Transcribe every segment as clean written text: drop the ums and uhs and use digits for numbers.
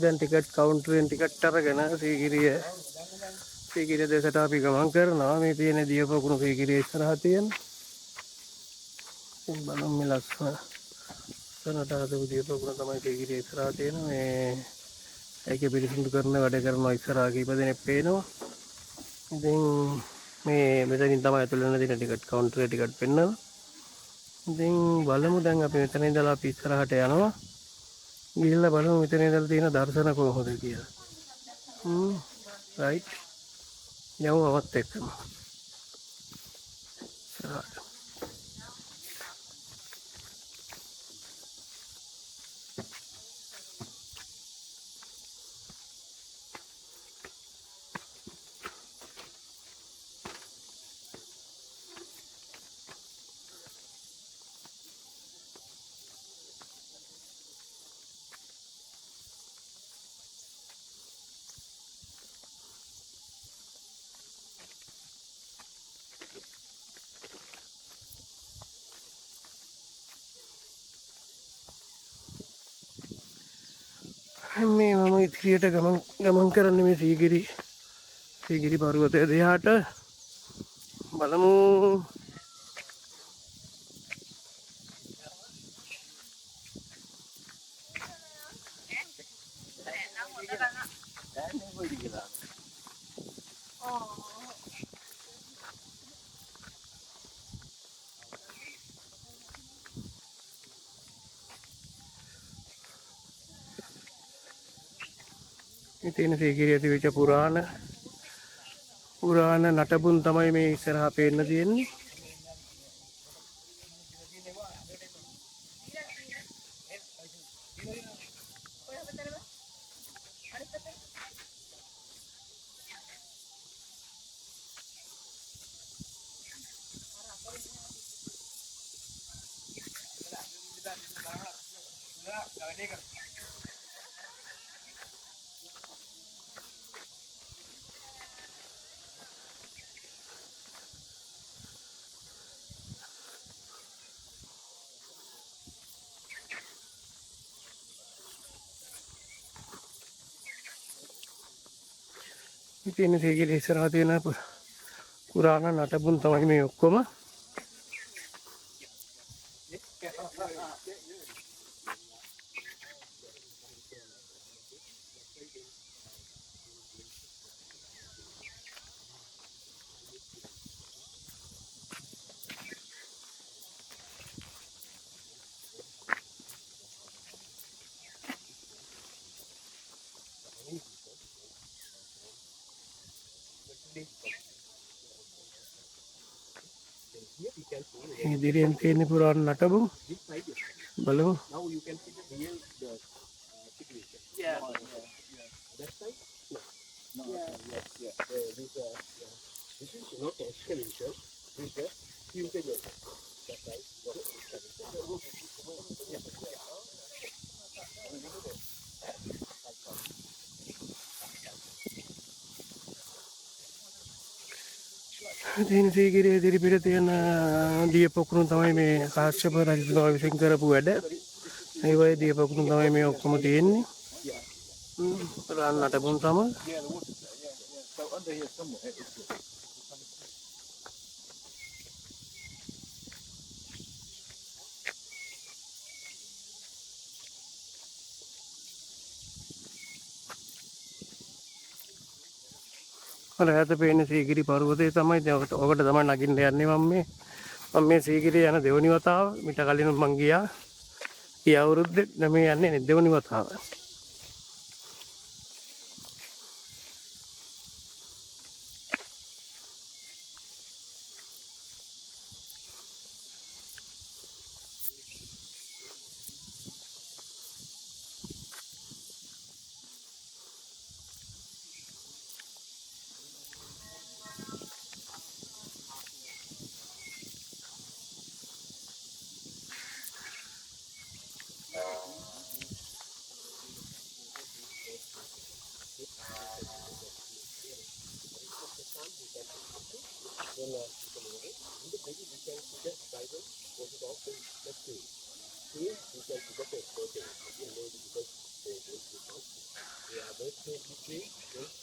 දැන් ticket කවුන්ටරෙන් ticket අරගෙන සීගිරිය දෙසට අපි ගමන් කරනවා. මේ තියෙන දියපොකුණු සීගිරිය ඉස්සරහා තියෙන. බලමු මේ ලස්සන සනට හදපු දියපොකුණ තමයි සීගිරිය ඉස්සරහා තියෙන. මේ ඒකේ පිරිසිදු කරන වැඩ කරනවා ඉස්සරහා කීප දෙනෙක් පේනවා. ඉතින් මේ මෙතනින් තමයි ඇතුළ වෙන දින ටිකට් කවුන්ටරේ ටිකට් පෙන්නනවා. ඉතින් බලමු දැන් අපි මෙතන ඉඳලා අපි ඉස්සරහට යනවා. ගිහිල්ලා බලමු මෙතන ඉඳලා තියෙන දර්ශන කොහොමද කියලා. රයිට්. යමු අවත් එක්කම. ඉස්සරහට. මේ මම ඉදිරියට ගමන් කරන්නේ මේ සීගිරි පර්වතය දිහාට. බලමු මේ තියෙන සීගිරිය තිබිච්ච පුරාණ නටබුන් තමයි මේ ඉස්සරහා පේන්න තියෙන්නේ. ඉතින් සීගිරිය ඉස්සරහා තියෙන පුරාණ නටබුන් තමයි මේ ඔක්කොම. ඉදිරියෙන් තියෙන පුරාණ නටබුන් බලමු. ඉතින් සීගිරිය ඉදිරිපිට තියෙන දියපොකුණු තමයි මේ කාශ්‍යප රජතුමා විසින් කරපු වැඩ. මේ වගේ දියපොකුණු තමයි මේ ඔක්කොම තියෙන්නේ. පුරාණ නටබුන් තමයි. ඈත පේන සීගිරි පර්වතය තමයි. ඔකට තමයි නගින්න යන්නේ මම මේ සීගිරිය යන දෙවනි වතාව. මිට කලින් මං ගියා. ගිය අවුරුද්දේ මේ යන්නේ දෙවනි වතාව.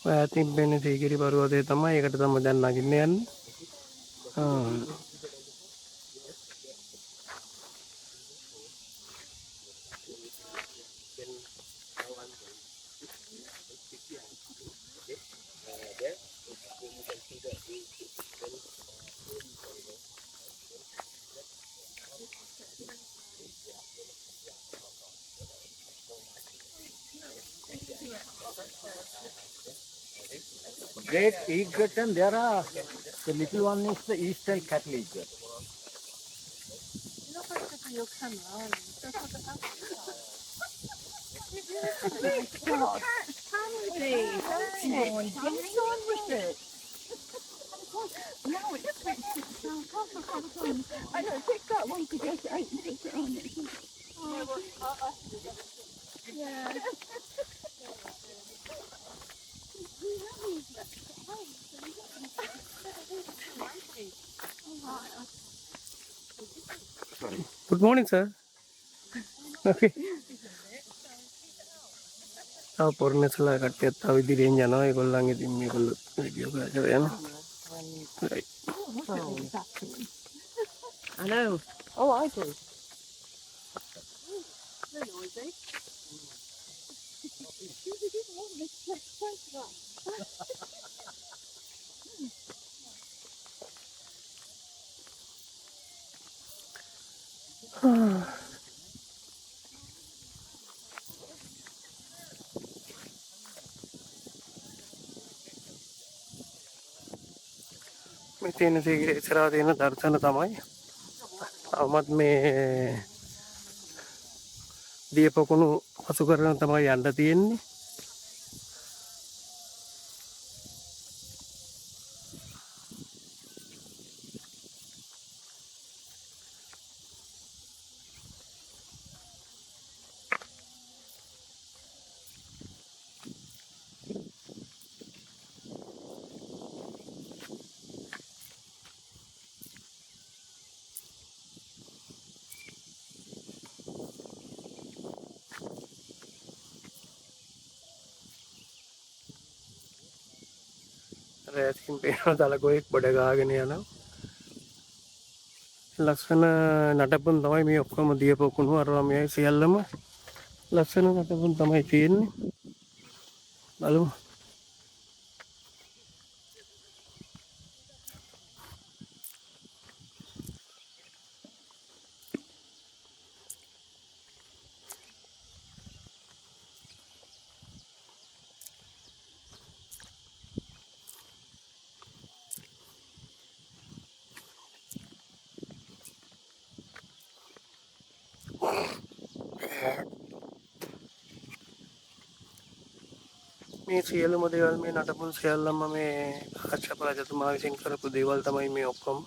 ඈතින් වෙන්නේ සීගිරි පර්වතය තමයි. ඒකට තමයි දැන් නගින්න යන්නේ. Great egrets, and there are the little one is the eastern cattle egret. Good morning, sir. Okay. තව පොරණසලා කට්ටියත් තව ඉදිරියෙන් යනවා. ඒගොල්ලන් ඉතින් මේගොල්ලෝ වීඩියෝ කරලා යනවා. Right. I know. Oh, I do. මේ තියෙන සීගිරි ඉස්සරහා තියෙන දර්ශන තමයි. අවමත් මේ දියපොකුණු පසු කරගෙන තමයි යන්න තියෙන්නේ. රැසින් පේන දලගොයෙක් බඩ ගාගෙන යනවා. ලස්සන නටපුන් තමයි මේ ඔක්කොම දියපොකුණු අරවා මේ සියල්ලම ලස්සන නටපුන් තමයි තියෙන්නේ. බලමු. මේ සියලුම දේවල් මේ නටපුන් සියල්ලම මේ කාශ්‍යප රජතුමා විසින් කරපු දේවල් තමයි මේ ඔක්කොම.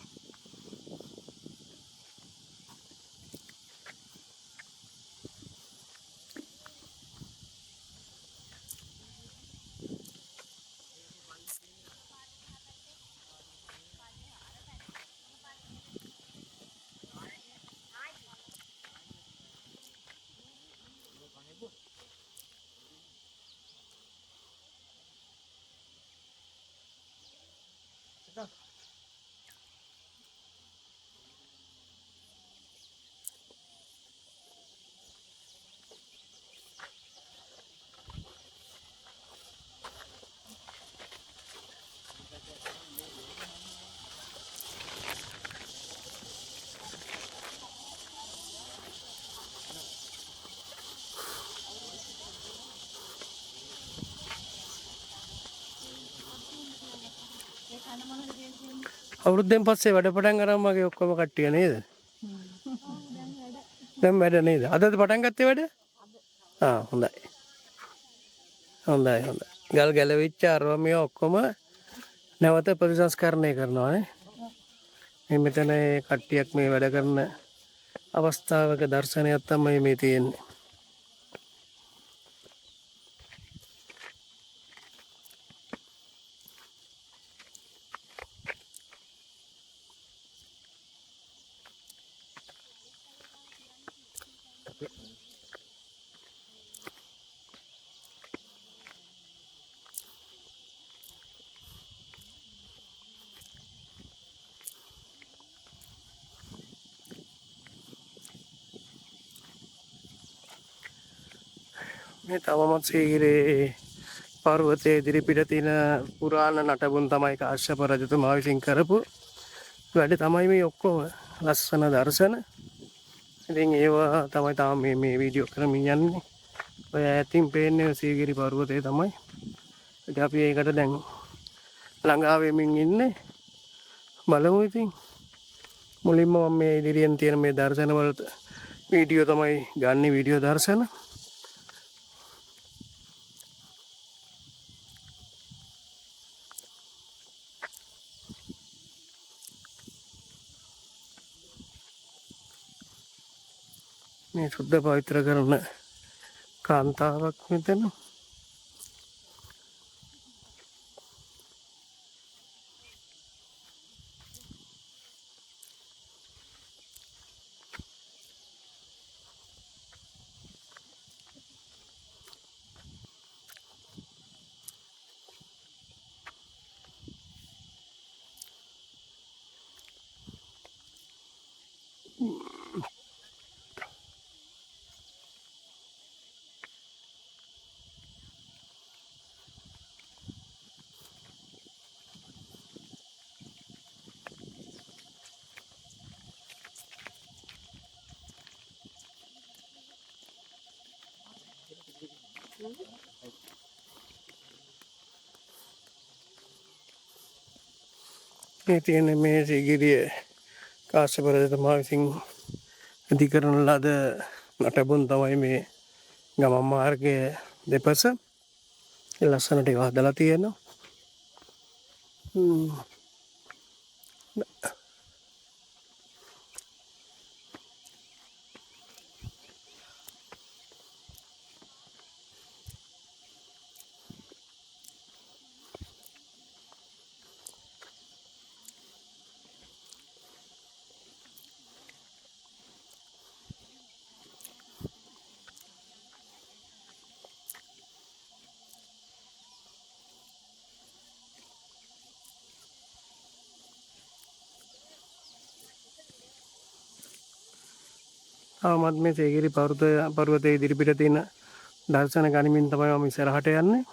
අවුරුද්දෙන් පස්සේ වැඩ පටන් අරන් වගේ ඔක්කොම කට්ටිය නේද? දැන් වැඩ නේද? අදද පටන් ගත්තේ වැඩ? හොඳයි. හොඳයි හොඳයි. ගල් ගැලවිච්ච අරවා මේ ඔක්කොම නැවත ප්‍රතිසංස්කරණය කරනවා නේ. මේ මෙතන කට්ටියක් මේ වැඩ කරන අවස්ථාවක දර්ශනයක් තමයි මේ තියෙන්නේ. මේ තවමත් සීගිරේ පර්වතයේ ඉදිරිපිට තියෙන පුරාණ නටබුන් තමයි කාශ්‍යප රජතුමා විසින් කරපු වැඩ තමයි මේ ඔක්කොම ලස්සන දර්ශන. ඉතින් ඒවා තමයි තාම මේ වීඩියෝ කරමින් යන්නේ. ඔය ඈතින් පේන්නේ සීගිරි පර්වතය තමයි. ඉතින් අපි ඒකට දැන් ළඟා වෙමින් ඉන්නේ. බලමු ඉතින්. මුලින්ම මම මේ ඉදිරියෙන් තියෙන මේ දර්ශන වලට වීඩියෝ තමයි ගන්න වීඩියෝ දර්ශන. මේ සුද්ධ පවිත්‍ර කරන කාන්තාවක් මෙතන. මේ තියෙන මේ සීගිරිය කාශ්‍යප රජතුමා විසින් ඉදි කරන ලද නටබුන් තමයි මේ ගමන් මාර්ගයේ දෙපස. ලස්සනට ඒවා හදලා තියෙනවා. තාමත් මේ සීගිරි පර්වතයේ ඉදිරිපිට තියෙන දර්ශන ගනිමින් තමයි මම ඉස්සරහට යන්නේ.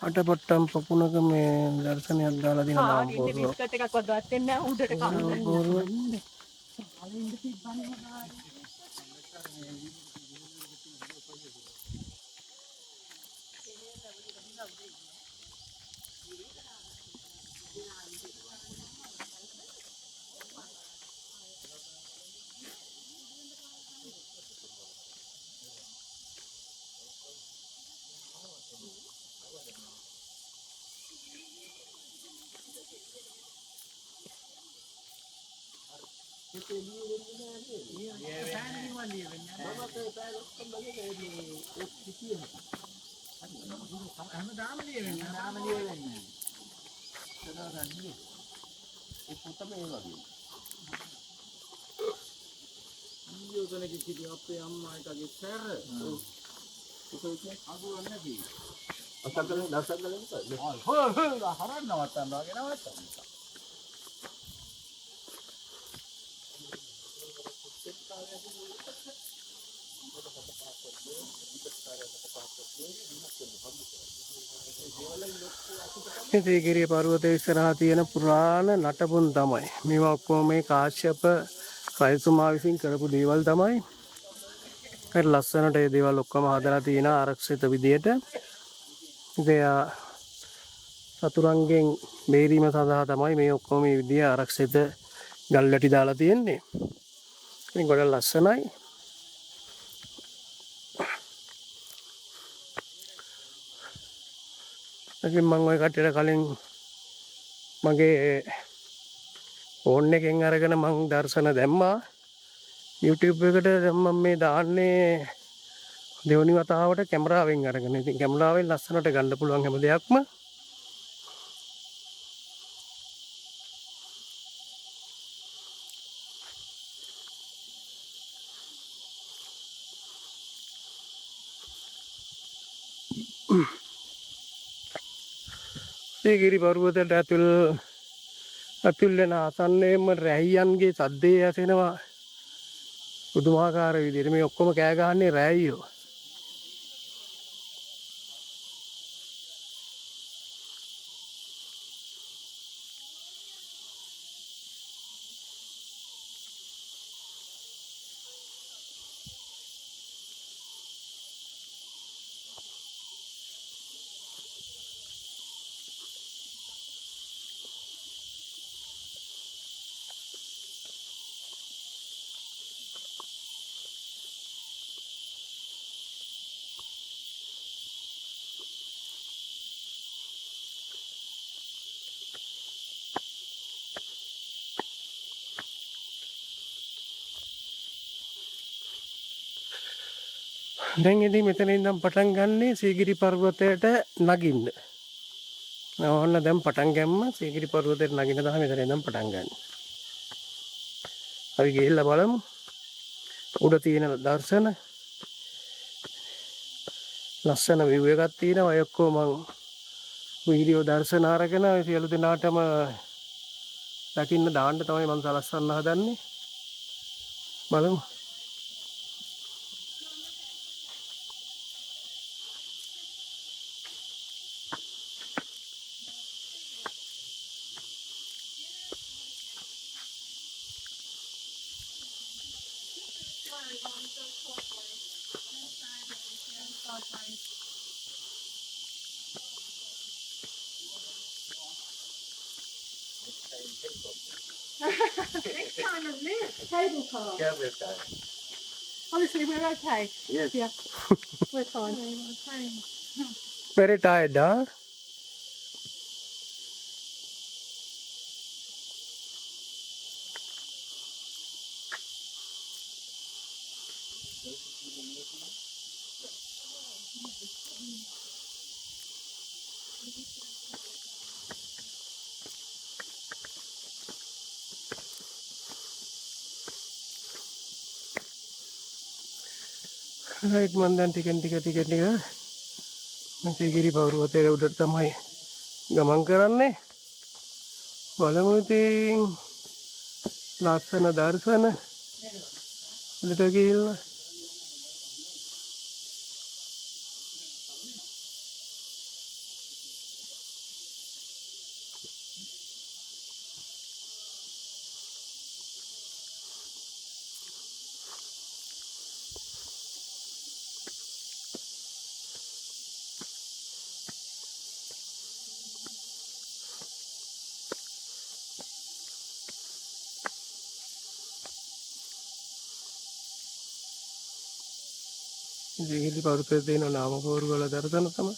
අටපට්ටම් පොකුණක මේ දර්ශනයක් දාලා දින නාම බෝරුව. බිස්කට් එකක්වත් ගත්තේ නැහැ උඩට කන්න. ඔතනක සිටි අපේ අම්මා එකගේ සැර. අසකලෙන් දසකලෙන් හරන්න නවත්තන්න වගේ නවත්තන්න. සීගිරිය පර්වතයේ ඉස්සරහා තියෙන පුරාණ නටබුන් තමයි. මේවා ඔක්කොම මේ කාශ්‍යප රජතුමා විසින් කරපු දේවල් තමයි. හරි ලස්සනට මේ දේවල් ඔක්කොම හදලා තියෙන ආරක්ෂිත විදියට. ඉතින් සතුරන්ගෙන් බේරීම සඳහා තමයි මේ ඔක්කොම මේ විදිය ආරක්ෂිත ගල් වැටි දාලා තියෙන්නේ. ඉතින් ගොඩක් ලස්සනයි. ඉතින් මම ওই කට්ටියට කලින් මගේ ෆෝන් එකෙන් අරගෙන මම දර්ශන දැම්මා. YouTube එකට මම මේ දාන්නේ දෙවනි වතාවට කැමරාවෙන් අරගෙන. ඉතින් කැමරාවෙන් ලස්සනට ගන්න පුළුවන් හැම දෙයක්ම. සීගිරි පර්වතයට ඇතුල් වෙන ආසන්නයේම රැහියන්ගේ සද්දේ ඇසෙනවා. පුදුමාකාර විදිහට මේ ඔක්කොම කෑ ගහන්නේ රැයියෝ. දැන් ඉතින් මෙතන ඉඳන් පටන් ගන්නේ සීගිරි පර්වතයට නගින්න. ඕන්න දැන් පටන් ගම්ම සීගිරි පර්වතයට නගින්න තමයි මෙතන ඉඳන් පටන් ගන්න. අපි ගිහිල්ලා බලමු. උඩ තියෙන දර්ශන ලස්සන view එකක් තියෙනවා. ඒ ඔක්කොම මම වීඩියෝ දර්ශන අරගෙන සියලු දෙනාටම දකින්න දාන්න තමයි මම සලස්වන්න හදන්නේ. බලමු. Next time of this cable car. Yeah, we're fine. Honestly, we're okay. Yes. Yeah, we're fine. Very tired, huh? Right, man, dan ටික සීගිරි පර්වතයේ උඩට තමයි ගමන් කරන්නේ. බලමු ඉතින් ලස්සන දර්ශන උඩට ගිහිල්ලා. සීගිරි පර්වතයේ තියෙන නාම කෝරු වල දර්ශන තමයි.